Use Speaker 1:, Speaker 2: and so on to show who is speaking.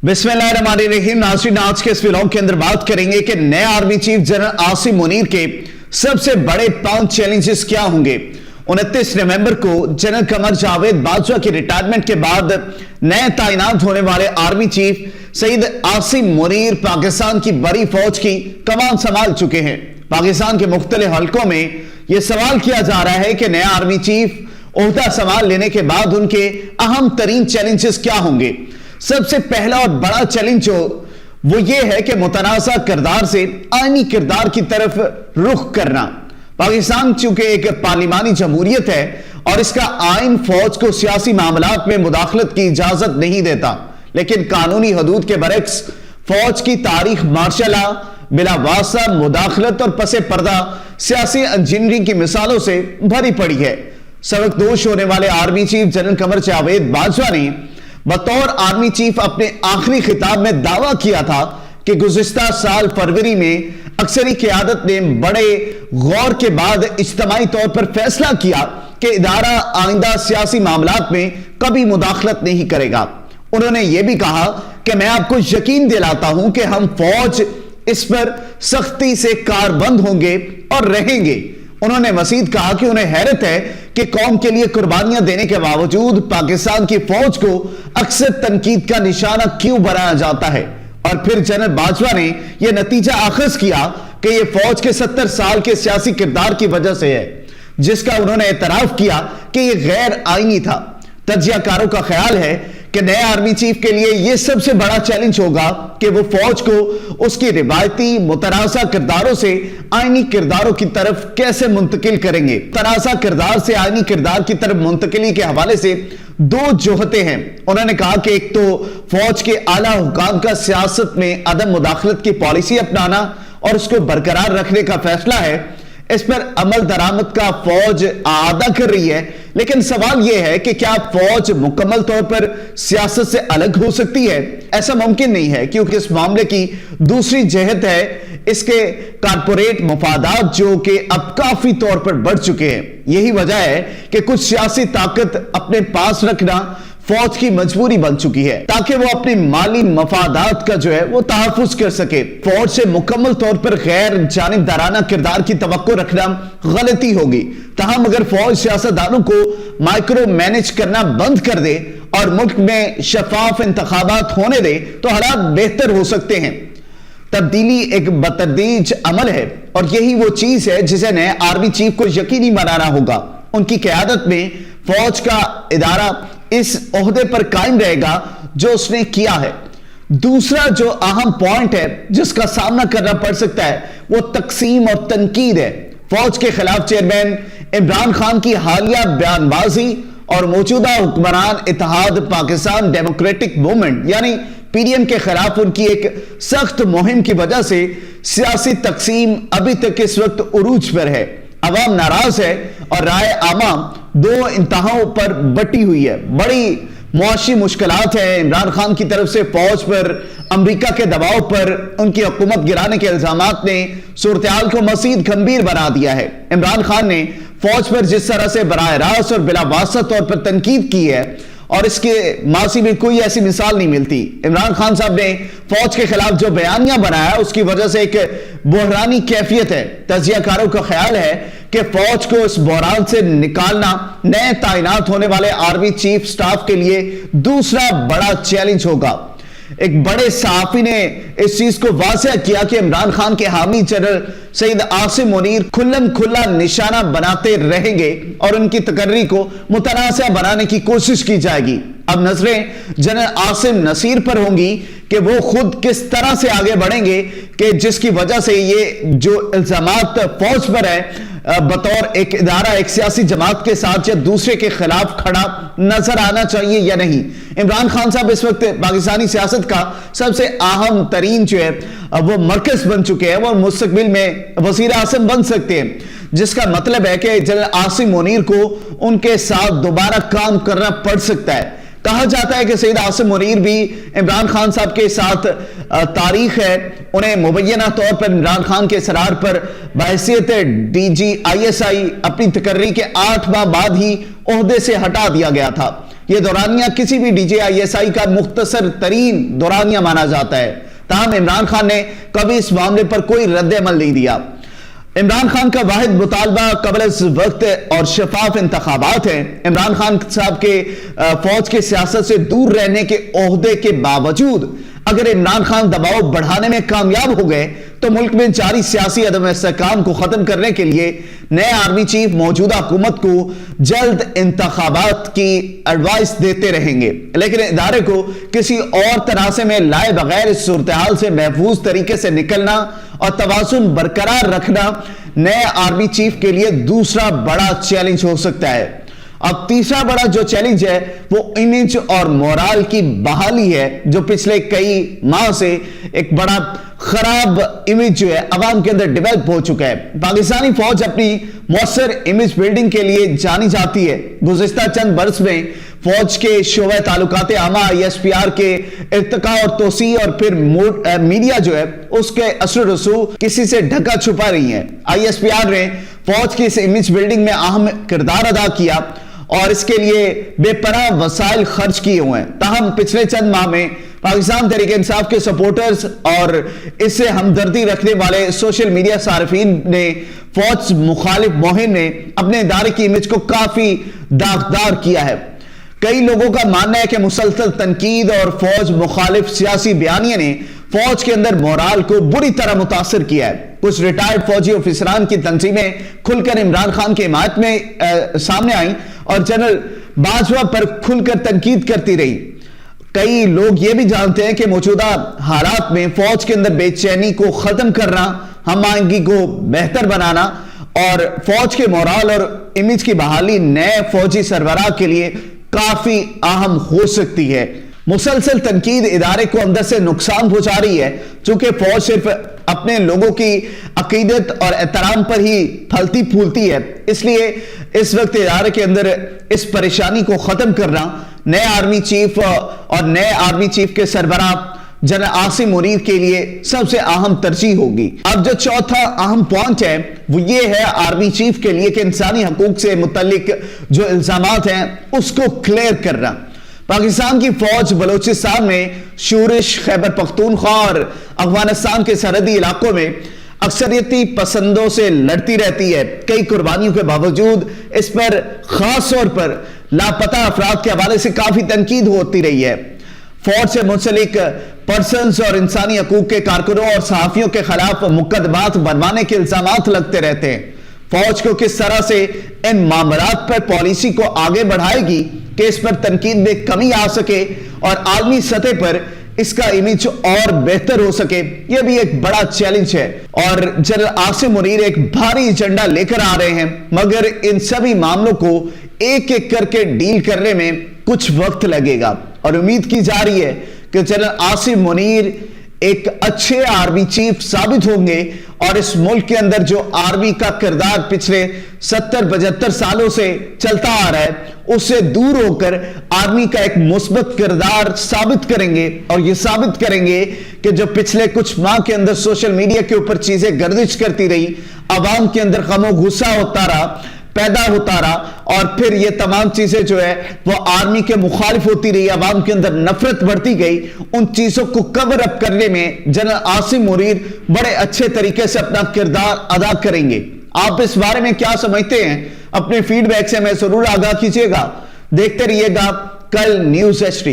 Speaker 1: बिस्मिल्लाहिर्रहमानिर्रहीम। नाज़रीन, आज के इस व्लॉग के अंदर बात करेंगे कि नए army chief general Asim Munir के सबसे बड़े 5 चैलेंजेस क्या होंगे। 29 नवंबर को जनरल कमर जावेद बाजवा की रिटायरमेंट के बाद नए तैनात होने वाले आर्मी चीफ सईद आसिम मुनीर पाकिस्तान की बड़ी फौज की कमान संभाल चुके हैं। पाकिस्तान के मुख्तलिफ हलकों में यह सवाल किया जा रहा है कि नए आर्मी चीफ ओहदा संभाल लेने के बाद उनके अहम तरीन चैलेंजेस क्या होंगे। सबसे पहला और बड़ा चैलेंज वो ये है कि मुतनाज़ा किरदार से आईनी किरदार की तरफ रुख करना। पाकिस्तान चूंकि एक पार्लिमानी जमहूरियत है और इसका आइन फौज को सियासी मामलात में मुदाखलत की इजाजत नहीं देता, लेकिन कानूनी हदूद के बरक्स फौज की तारीख मार्शल लॉ, बिला वास्ता मुदाखलत और पसे पर्दा सियासी इंजीनियरिंग की मिसालों से भरी पड़ी है। सबकदोश होने वाले army chief general Qamar Javed Bajwa ने बतौर आर्मी चीफ अपने आखिरी खिताब में दावा किया था कि गुज़िश्ता साल फरवरी में अक्सरी क़यादत ने बड़े गौर के बाद इज्तिमाई तौर पर फैसला किया कि इदारा आइंदा सियासी मामलात में कभी मुदाखलत नहीं करेगा। उन्होंने यह भी कहा कि मैं आपको यकीन दिलाता हूं कि हम फौज इस पर सख्ती से कारबंद होंगे और रहेंगे। उन्होंने मजीद कहा कि उन्हें हैरत है कि कौम के लिए कुर्बानियां देने के बावजूद पाकिस्तान की फौज को अक्सर तनकीद का निशाना क्यों बनाया जाता है। और फिर जनरल बाजवा ने यह नतीजा अखज़ किया कि यह फौज के 70 साल के सियासी किरदार की वजह से है, जिसका उन्होंने एतराफ किया कि यह गैर आईनी था। तज्जियाकारों का ख्याल है कि नए आर्मी चीफ के लिए यह सबसे बड़ा चैलेंज होगा कि वो फौज को उसकी रिवायती मुतनाज़ा किरदारों से आईनी किरदारों की तरफ कैसे मुंतकिल करेंगे। मुतनाज़ा किरदार से आईनी किरदार की तरफ मुंतकिली के हवाले से 2 जोहते हैं। उन्होंने कहा कि एक तो फौज के आला हुकाम का सियासत में अदम मुदाखलत की पॉलिसी अपनाना और उसको बरकरार रखने का फैसला है। इस पर अमल दरामद का फौज आदा कर रही है, लेकिन सवाल यह है कि क्या फौज मुकम्मल तौर पर सियासत से अलग हो सकती है। ऐसा मुमकिन नहीं है, क्योंकि इस मामले की दूसरी जहत है इसके कारपोरेट मफादात, जो कि अब काफी तौर पर बढ़ चुके हैं। यही वजह है कि कुछ सियासी ताकत अपने पास रखना फौज की मजबूरी बन चुकी है, ताकि वो अपने माली मफादात का जो है वो तहफ़्फ़ुज़ कर सके। फौज से मुकम्मल तौर पर गैर जानिबदाराना किरदार की तवक्को रखना गलती होगी। ताहम अगर फौज सियासतदानों को माइक्रो मैनेज करना बंद कर दे और मुल्क में शफाफ इंतखाबात होने दे तो हालात बेहतर हो सकते हैं। तब्दीली एक बतदरीज अमल है और यही वो चीज है जिसे नए आर्मी चीफ को यकीनी बनाना होगा। उनकी क़यादत में फौज का इदारा इस ओहदे पर कायम रहेगा जो उसने किया है। दूसरा जो अहम पॉइंट है जिसका सामना करना पड़ सकता है वो तकसीम और तनकीद है। फौज के खिलाफ चेयरमैन इमरान खान की हालिया बयानबाजी और मौजूदा हुक्मरान इत्तेहाद पाकिस्तान डेमोक्रेटिक मूवमेंट यानी पीडीएम के खिलाफ उनकी एक सख्त मुहिम की वजह से सियासी तकसीम अभी तक इस वक्त उरूज पर है। अवाम नाराज है और राय आमा 2 इंतहाओं पर बटी हुई है। बड़ी मुआशी मुश्किलात है। इमरान खान की तरफ से फौज पर अमेरिका के दबाव पर उनकी हुकूमत गिराने के इल्जामात ने सूरत-ए-हाल को मजीद गंभीर बना दिया है। इमरान खान ने फौज पर जिस तरह से बराह रास्त और बिला वास्ता तौर पर तनकीद की है और इसके मासी में कोई ऐसी मिसाल नहीं मिलती। इमरान खान साहब ने फौज के खिलाफ जो बयानियां बनाया उसकी वजह से एक बहरानी कैफियत है। तज्जियाकारों का ख्याल है कि फौज को इस बहरान से निकालना नए तैनात होने वाले आर्मी चीफ स्टाफ के लिए दूसरा बड़ा चैलेंज होगा। एक बड़े सहाफी ने इस चीज को वाज़ेह किया कि इमरान खान के हामी जनरल सईद आसिम मुनीर खुल्लम खुल्ला निशाना बनाते रहेंगे और उनकी तकर्री को मुतनाज़ा बनाने की कोशिश की जाएगी। अब नजरें जनरल आसिम नसीर पर होंगी कि वो खुद किस तरह से आगे बढ़ेंगे कि जिसकी वजह से ये जो इल्जामात फौज पर है बतौर एक इदारा एक सियासी जमात के साथ या दूसरे के खिलाफ खड़ा नजर आना चाहिए या नहीं। इमरान खान साहब इस वक्त पाकिस्तानी सियासत का सबसे अहम तरीन जो है वो मरकज बन चुके हैं। वो मुस्तकबिल में वजीर आज़म बन सकते हैं, जिसका मतलब है कि जनरल आसिम मुनीर को उनके साथ दोबारा काम करना पड़ सकता है। कहा जाता है कि सईद आसिम मुनीर भी इमरान खान साहब के साथ तारीख है। उन्हें मुबैना तौर पर इमरान खान के सरार पर बहैसियत DG ISI अपनी तकर्री के 8 माह बाद ही ओहदे से हटा दिया गया था। یہ دورانیہ کسی بھی DJISI کا مختصر ترین دورانیہ مانا جاتا ہے، تاہم عمران خان نے کبھی اس معاملے پر کوئی رد عمل نہیں دیا۔ عمران خان کا واحد مطالبہ قبل از وقت اور شفاف انتخابات ہیں۔ عمران خان صاحب کے فوج کے سیاست سے دور رہنے کے عہدے کے باوجود اگر عمران خان دباؤ بڑھانے میں کامیاب ہو گئے تو ملک میں جاری سیاسی عدم استحکام کو ختم کرنے کے لیے نئے آرمی چیف موجودہ حکومت کو جلد انتخابات کی ایڈوائس دیتے رہیں گے، لیکن ادارے کو کسی اور تنازع میں لائے بغیر اس صورتحال سے محفوظ طریقے سے نکلنا اور توازن برقرار رکھنا نئے آرمی چیف کے لیے دوسرا بڑا چیلنج ہو سکتا ہے۔ اب تیسرا بڑا جو چیلنج ہے وہ امیج اور مورال کی بحالی ہے، جو پچھلے کئی ماہ سے ایک بڑا خراب امیج جو ہے عوام کے اندر ڈیولپ ہو چکا ہے۔ پاکستانی فوج اپنی مؤثر امیج بلڈنگ کے لیے جانی جاتی ہے۔ گزشتہ چند برس میں فوج کے شعبہ تعلقات عامہ ISPR کے ارتقاء اور توسیع اور پھر میڈیا جو ہے اس کے اثر و رسوخ کسی سے ڈھکا چھپا رہی ہیں۔ ISPR نے فوج کی اس امیج بلڈنگ میں اہم کردار ادا کیا اور اس کے لیے بے پناہ وسائل خرچ کیے ہوئے ہیں، تاہم پچھلے چند ماہ میں پاکستان تحریک انصاف کے سپورٹرز اور اس سے ہمدردی رکھنے والے سوشل میڈیا صارفین نے فوج مخالف مہم نے اپنے ادارے کی امیج کو کافی داغدار کیا ہے۔ کئی لوگوں کا ماننا ہے کہ مسلسل تنقید اور فوج مخالف سیاسی بیانیے نے فوج کے اندر مورال کو بری طرح متاثر کیا ہے۔ کچھ ریٹائرڈ فوجی افسران کی تنظیمیں کھل کر عمران خان کے حمایت میں سامنے آئیں اور جنرل باجوہ پر کھل کر تنقید کرتی رہی۔ کئی لوگ یہ بھی جانتے ہیں کہ موجودہ حالات میں فوج کے اندر بے چینی کو ختم کرنا، ہم آہنگی کو بہتر بنانا اور فوج کے مورال اور امیج کی بحالی نئے فوجی سربراہ کے لیے کافی اہم ہو سکتی ہے۔ مسلسل تنقید ادارے کو اندر سے نقصان پہنچا رہی ہے، چونکہ فوج صرف اپنے لوگوں کی عقیدت اور احترام پر ہی پھلتی پھولتی ہے، اس لیے اس وقت ادارے کے اندر اس پریشانی کو ختم کرنا نئے آرمی چیف اور نئے آرمی چیف کے سربراہ جنرل عاصم منیر کے لیے سب سے اہم ترجیح ہوگی۔ اب جو چوتھا اہم پوائنٹ ہے وہ یہ ہے آرمی چیف کے لیے کہ انسانی حقوق سے متعلق جو الزامات ہیں اس کو کلیئر کرنا۔ پاکستان کی فوج بلوچستان میں شورش، خیبر پختونخوا اور افغانستان کے سرحدی علاقوں میں اکثریتی پسندوں سے لڑتی رہتی ہے۔ کئی قربانیوں کے باوجود اس پر خاص طور پر لاپتہ افراد کے حوالے سے کافی تنقید ہوتی رہی ہے۔ فوج سے منسلک پرسنز اور انسانی حقوق کے کارکنوں اور صحافیوں کے خلاف مقدمات بنوانے کے الزامات لگتے رہتے ہیں۔ فوج کو کس طرح سے ان معاملات پر پالیسی کو آگے بڑھائے گی کہ اس پر تنقید میں کمی آ سکے اور عالمی سطح پر اس کا امیج اور بہتر ہو سکے، یہ بھی ایک بڑا چیلنج ہے۔ اور جنرل عاصم منیر ایک بھاری ایجنڈا لے کر آ رہے ہیں، مگر ان سبھی معاملوں کو ایک ایک کر کے ڈیل کرنے میں کچھ وقت لگے گا، اور امید کی جا رہی ہے کہ جنرل عاصم منیر ایک اچھے آرمی چیف ثابت ہوں گے اور اس ملک کے اندر جو آرمی کا کردار پچھلے 70-75 سالوں سے چلتا آ رہا ہے اس سے دور ہو کر آرمی کا ایک مثبت کردار ثابت کریں گے، اور یہ ثابت کریں گے کہ جو پچھلے کچھ ماہ کے اندر سوشل میڈیا کے اوپر چیزیں گردش کرتی رہی، عوام کے اندر غم و غصہ ہوتا رہا، پیدا ہوتا رہا، اور پھر یہ تمام چیزیں جو ہے وہ آرمی کے مخالف ہوتی رہی، عوام کے اندر نفرت بڑھتی گئی، ان چیزوں کو کور اپ کرنے میں جنرل عاصم منیر بڑے اچھے طریقے سے اپنا کردار ادا کریں گے۔ آپ اس بارے میں کیا سمجھتے ہیں؟ اپنے فیڈ بیک سے ہمیں ضرور آگاہ کیجیے گا۔ دیکھتے رہیے گا کل نیوز HD۔